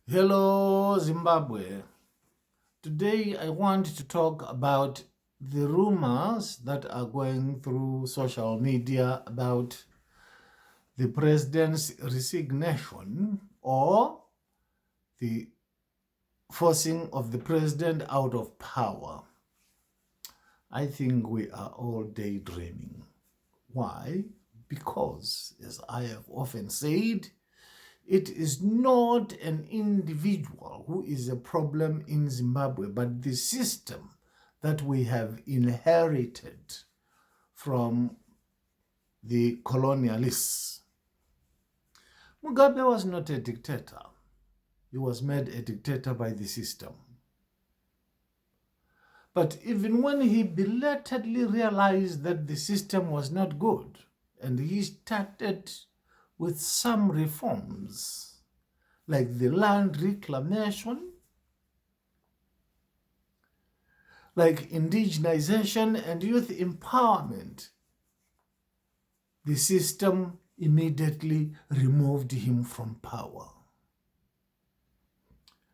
Hello, Zimbabwe. Today I want to talk about the rumors that are going through social media about the president's resignation or the forcing of the president out of power. I think we are all daydreaming. Why? Because, as I have often said, it is not an individual who is a problem in Zimbabwe, but the system that we have inherited from the colonialists. Mugabe was not a dictator. He was made a dictator by the system. But even when he belatedly realized that the system was not good, and he started with some reforms, like the land reclamation, like indigenization and youth empowerment, the system immediately removed him from power.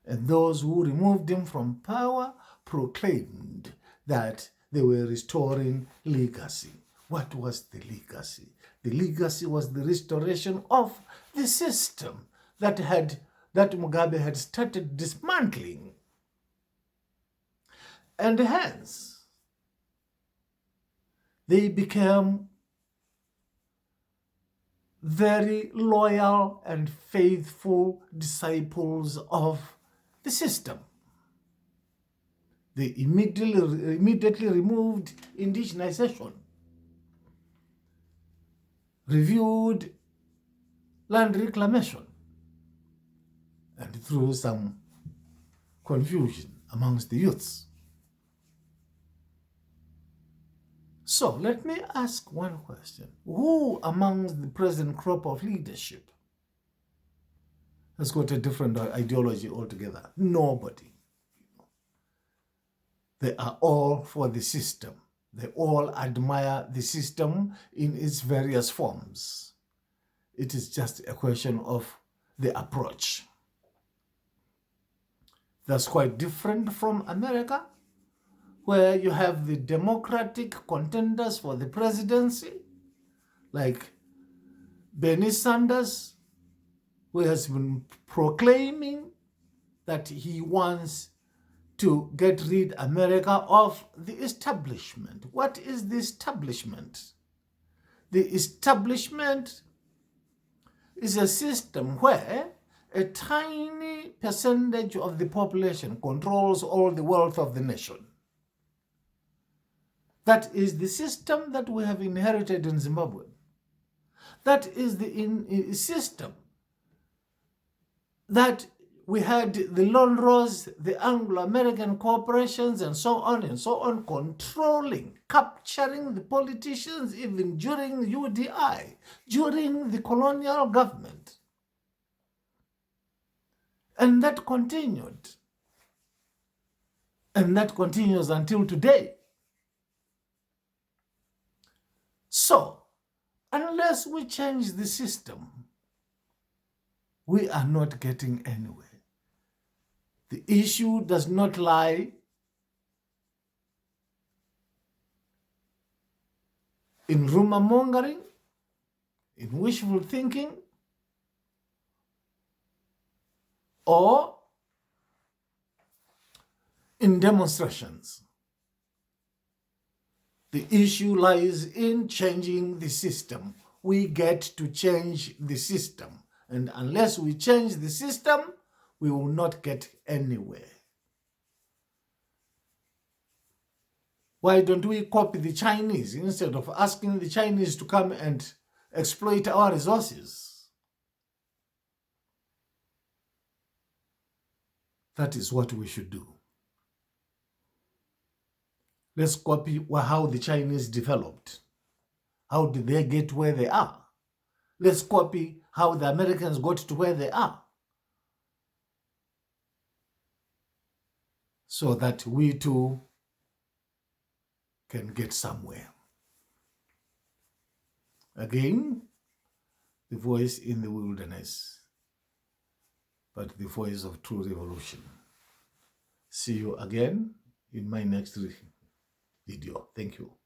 And those who removed him from power proclaimed that they were restoring legacy. What was the legacy? The legacy was the restoration of the system that Mugabe had started dismantling. And hence, they became very loyal and faithful disciples of the system. They immediately removed indigenization, reviewed land reclamation, and threw some confusion amongst the youths. So let me ask one question. Who amongst the present crop of leadership has got a different ideology altogether? Nobody. They are all for the system. They all admire the system in its various forms. It is just a question of the approach. That's quite different from America, where you have the Democratic contenders for the presidency, like Bernie Sanders, who has been proclaiming that he wants to get rid America of the establishment. What is the establishment? The establishment is a system where a tiny percentage of the population controls all the wealth of the nation. That is the system that we have inherited in Zimbabwe. That is the system that we had the Lonros, the Anglo-American corporations, and so on, controlling, capturing the politicians even during UDI, during the colonial government. And that continued. And that continues until today. So, unless we change the system, we are not getting anywhere. The issue does not lie in rumor mongering, in wishful thinking, or in demonstrations. The issue lies in changing the system. We get to change the system. And unless we change the system, we will not get anywhere. Why don't we copy the Chinese instead of asking the Chinese to come and exploit our resources? That is what we should do. Let's copy how the Chinese developed. How did they get where they are? Let's copy how the Americans got to where they are, so that we too can get somewhere. Again, the voice in the wilderness. but the voice of true revolution. See you again in my next video. Thank you.